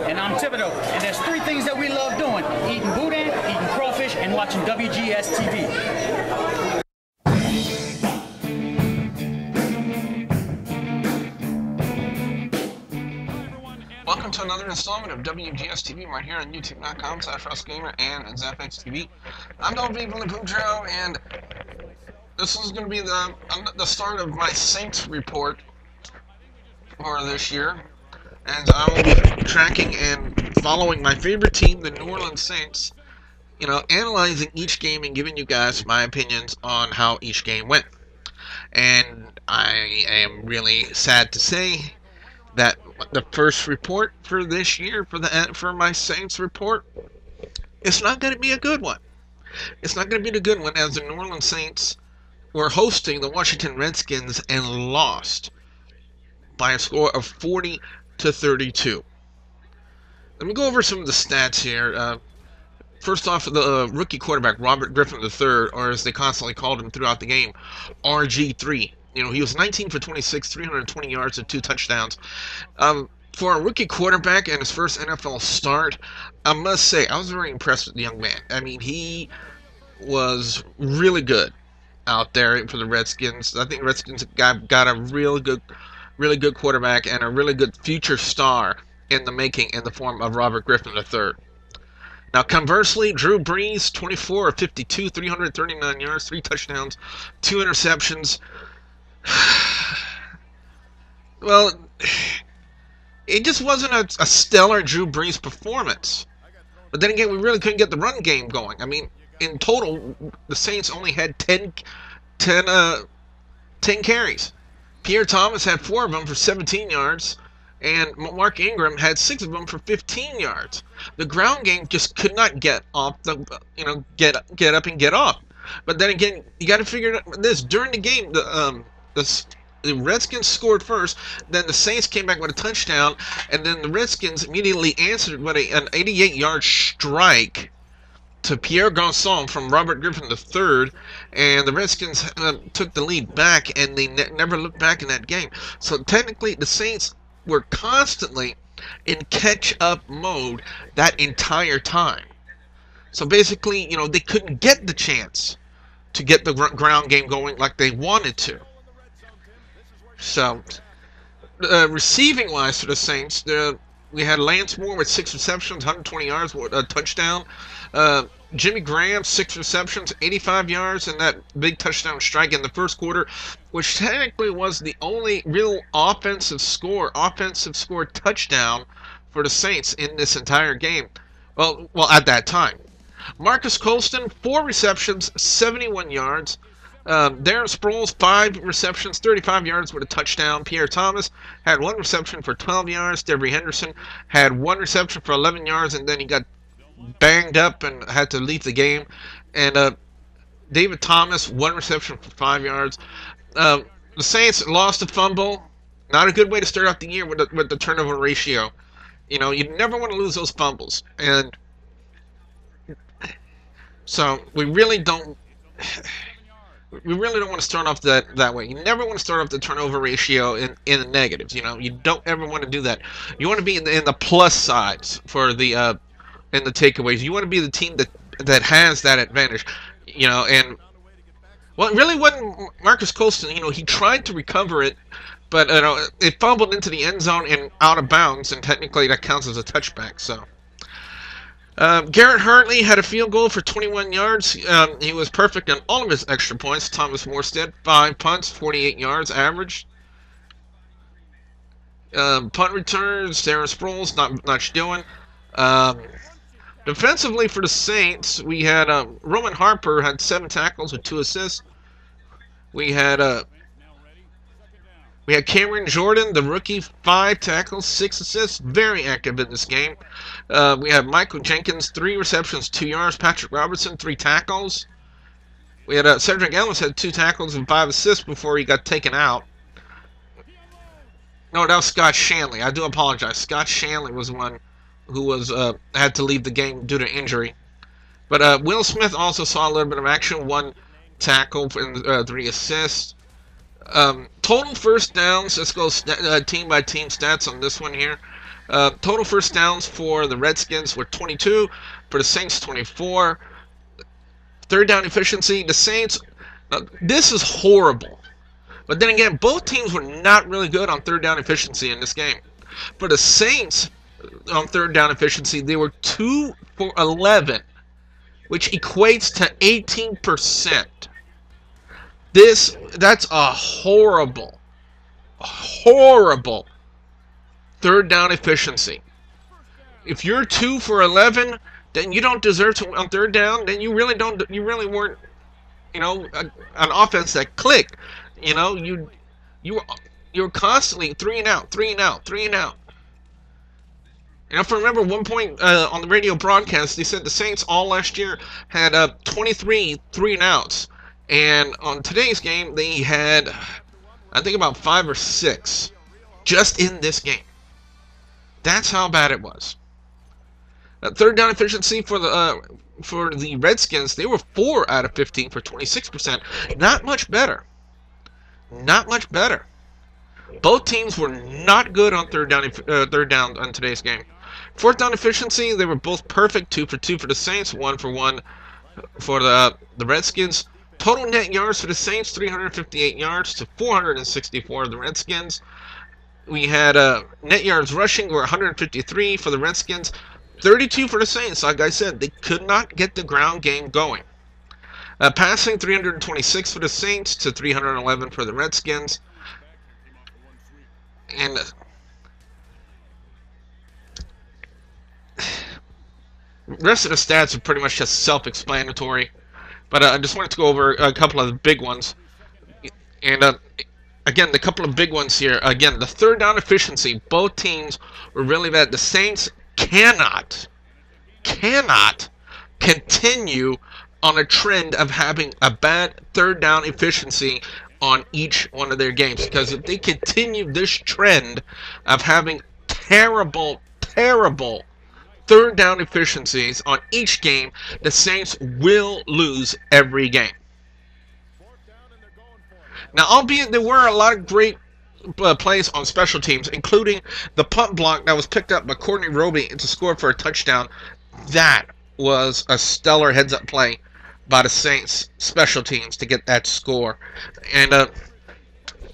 And I'm Thibodeau. And there's three things that we love doing: eating boudin, eating crawfish, and watching WGS-TV. Welcome to another installment of WGS-TV right here on YouTube.com/RussGamer and ZapXTV. I'm Del Vivo Lapudro, and this is going to be the start of my Saints report for this year. And I will be tracking and following my favorite team, the New Orleans Saints, analyzing each game and giving you guys my opinions on how each game went. And I am really sad to say that the first report for this year, for my Saints report, it's not going to be a good one. It's not going to be a good one, as the New Orleans Saints were hosting the Washington Redskins and lost by a score of 40-32. Let me go over some of the stats here. First off, the rookie quarterback, Robert Griffin III, or as they constantly called him throughout the game, RG3. He was 19 for 26, 320 yards and 2 touchdowns. For a rookie quarterback and his first NFL start, I must say, I was very impressed with the young man. I mean, he was really good out there for the Redskins. I think the Redskins got a really good quarterback and a really good future star in the making in the form of Robert Griffin III. Now, conversely, Drew Brees, 24 of 52, 339 yards, 3 touchdowns, 2 interceptions. Well, it just wasn't a stellar Drew Brees performance. But then again, we really couldn't get the run game going. I mean, in total, the Saints only had 10 carries. Pierre Thomas had 4 of them for 17 yards, and Mark Ingram had 6 of them for 15 yards. The ground game just could not get off get up and get off. But then again, you got to figure this during the game. The Redskins scored first, then the Saints came back with a touchdown, and then the Redskins immediately answered with an 88-yard strike to Pierre Garçon from Robert Griffin III, and the Redskins took the lead back, and they never looked back in that game. So technically, the Saints were constantly in catch-up mode that entire time. So basically, they couldn't get the chance to get the ground game going like they wanted to. So, receiving-wise for the Saints, we had Lance Moore with 6 receptions, 120 yards, a touchdown. Jimmy Graham, 6 receptions, 85 yards, and that big touchdown strike in the first quarter, which technically was the only real offensive score touchdown for the Saints in this entire game. Well, at that time. Marcus Colston, 4 receptions, 71 yards. Darren Sproles, 5 receptions, 35 yards with a touchdown. Pierre Thomas had 1 reception for 12 yards. Devery Henderson had 1 reception for 11 yards, and then he got banged up and had to leave the game. And David Thomas, 1 reception for 5 yards. The Saints lost a fumble. Not a good way to start out the year with the turnover ratio. You never want to lose those fumbles. And so we really don't want to start off that way. You never want to start off the turnover ratio in the negatives. You don't ever want to do that. You want to be in the plus sides for the in the takeaways. You want to be the team that has that advantage. And well, it really wasn't Marcus Colston. He tried to recover it, but it fumbled into the end zone and out of bounds, and technically that counts as a touchback. So. Garrett Hartley had a field goal for 21 yards. He was perfect on all of his extra points. Thomas Morstead, 5 punts, 48 yards average. Punt returns, Darren Sproles, not much doing. Defensively for the Saints, we had Roman Harper had 7 tackles with 2 assists. We had Cameron Jordan, the rookie, 5 tackles, 6 assists, very active in this game. We have Michael Jenkins, 3 receptions, 2 yards. Patrick Robertson, 3 tackles. We had Cedric Ellis had 2 tackles and 5 assists before he got taken out. No, that was Scott Shanley. I do apologize. Scott Shanley was one who had to leave the game due to injury. But Will Smith also saw a little bit of action, 1 tackle and 3 assists. Total first downs, let's go team by team stats on this one here. Total first downs for the Redskins were 22, for the Saints 24. Third down efficiency, the Saints, this is horrible. But then again, both teams were not really good on third down efficiency in this game. For the Saints, on third down efficiency, they were 2 for 11, which equates to 18%. That's a horrible third down efficiency. If you're 2 for 11, then you don't deserve to on third down. Then you really weren't, an offense that clicked. You were constantly 3 and out, 3 and out, 3 and out. And if I remember one point on the radio broadcast, they said the Saints all last year had 23 3 and outs, and on today's game they had, I think, about 5 or 6, just in this game. That's how bad it was. Third down efficiency for the Redskins, they were 4 out of 15 for 26%. Not much better. Not much better. Both teams were not good on third down on today's game. Fourth down efficiency, they were both perfect. 2 for 2 for the Saints, 1 for 1 for the Redskins. Total net yards for the Saints, 358 yards to 464 of the Redskins. We had net yards rushing were 153 for the Redskins, 32 for the Saints. Like I said, they could not get the ground game going. Passing, 326 for the Saints to 311 for the Redskins. And rest of the stats are pretty much just self-explanatory. But I just wanted to go over a couple of the big ones. And again, the couple of big ones here. Again, the third down efficiency. Both teams were really bad. The Saints cannot continue on a trend of having a bad third down efficiency on each one of their games. Because if they continue this trend of having terrible third down efficiencies on each game, the Saints will lose every game. Now, albeit there were a lot of great plays on special teams, including the punt block that was picked up by Courtney Roby to score for a touchdown. That was a stellar heads-up play by the Saints special teams to get that score. And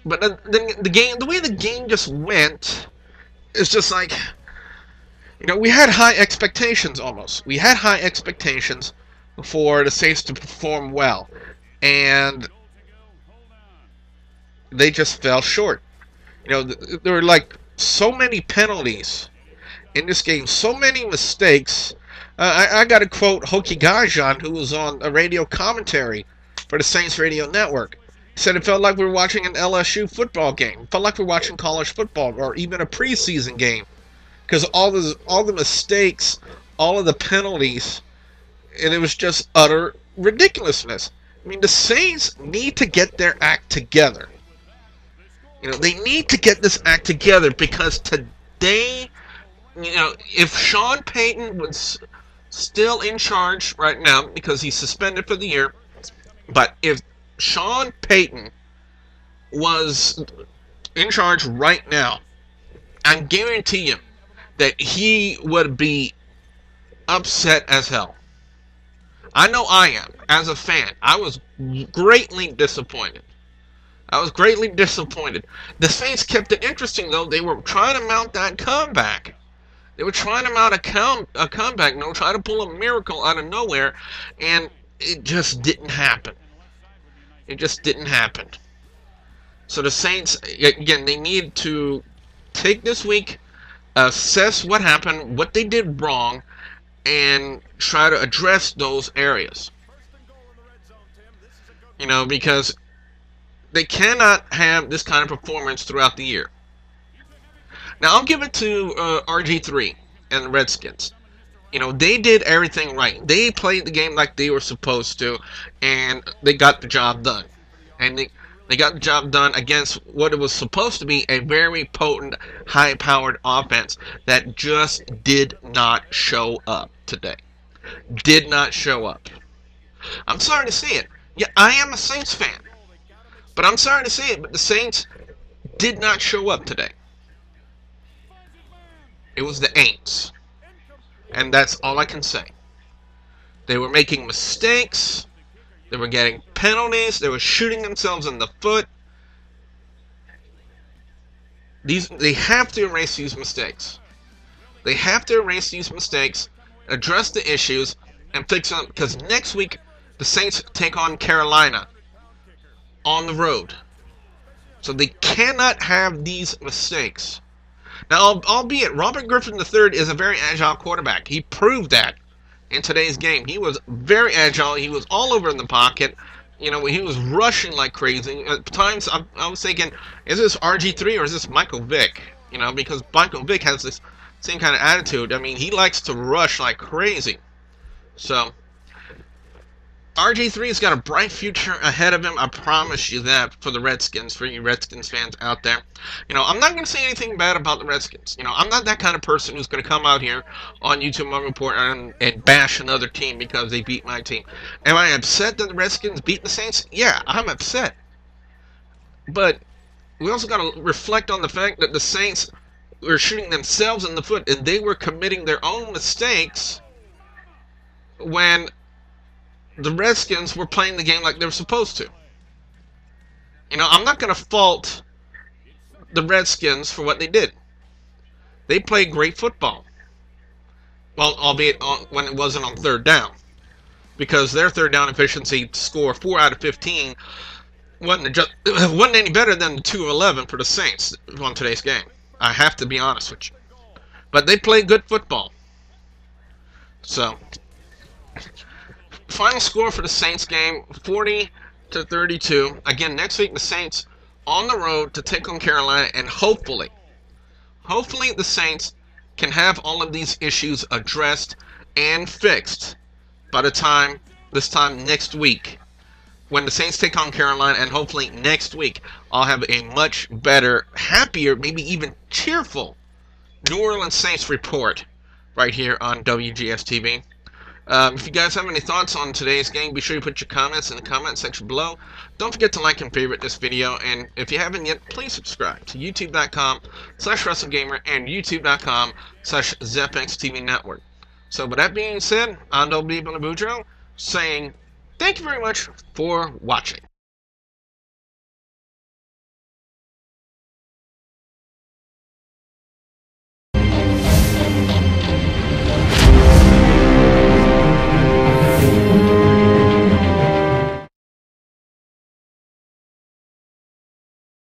but the way the game just went is just like, we had high expectations almost. We had high expectations for the Saints to perform well, and they just fell short. There were like so many penalties in this game, so many mistakes. I got to quote Hokie Gajan, who was on a radio commentary for the Saints radio network. He said it felt like we were watching an LSU football game. It felt like we were watching college football or even a preseason game. Because all the mistakes, all of the penalties, and it was just utter ridiculousness. I mean, the Saints need to get their act together. They need to get this act together, because today, if Sean Payton was still in charge right now, because he's suspended for the year, but if Sean Payton was in charge right now, I guarantee you that he would be upset as hell. I know I am. As a fan, I was greatly disappointed. The Saints kept it interesting, though. They were trying to mount that comeback. They were trying to mount a comeback, try to pull a miracle out of nowhere, and it just didn't happen. So the Saints, again, they need to take this week, assess what happened, what they did wrong, and try to address those areas. Because they cannot have this kind of performance throughout the year. Now, I'll give it to RG3 and the Redskins. They did everything right. They played the game like they were supposed to, and they got the job done. And they got the job done against what it was supposed to be, a very potent, high-powered offense that just did not show up today. Did not show up. I'm sorry to say it. Yeah, I am a Saints fan. But I'm sorry to say it, but the Saints did not show up today. It was the Aints. And that's all I can say. They were making mistakes. They were getting penalties. They were shooting themselves in the foot. They have to erase these mistakes. They have to erase these mistakes, address the issues, and fix them. Because next week, the Saints take on Carolina on the road. So they cannot have these mistakes. Now, albeit Robert Griffin III is a very agile quarterback. He proved that in today's game. He was very agile. He was all over in the pocket. You know, he was rushing like crazy. At times, I was thinking, is this RG3 or is this Michael Vick? You know, because Michael Vick has this same kind of attitude. I mean, he likes to rush like crazy. So, RG3's got a bright future ahead of him. I promise you that, for the Redskins, for you Redskins fans out there. You know, I'm not going to say anything bad about the Redskins. You know, I'm not that kind of person who's going to come out here on YouTube Mug Report and bash another team because they beat my team. Am I upset that the Redskins beat the Saints? Yeah, I'm upset. But we also got to reflect on the fact that the Saints were shooting themselves in the foot, and they were committing their own mistakes when the Redskins were playing the game like they were supposed to. You know, I'm not going to fault the Redskins for what they did. They played great football. Well, albeit when it wasn't on third down. Because their third down efficiency to score 4 out of 15 wasn't any better than the 2 of 11 for the Saints on today's game. I have to be honest with you. But they played good football. So, final score for the Saints game, 40-32. Again, next week the Saints on the road to take on Carolina, and hopefully the Saints can have all of these issues addressed and fixed by the time next week when the Saints take on Carolina, and hopefully next week I'll have a much better, happier, maybe even cheerful New Orleans Saints report right here on WGS-TV. If you guys have any thoughts on today's game, be sure you put your comments in the comment section below. Don't forget to like and favorite this video, and if you haven't yet, please subscribe to youtube.com/WrestleGamer and youtube.com/ZepXTV Network. So with that being said, I'm WGS-TV saying thank you very much for watching.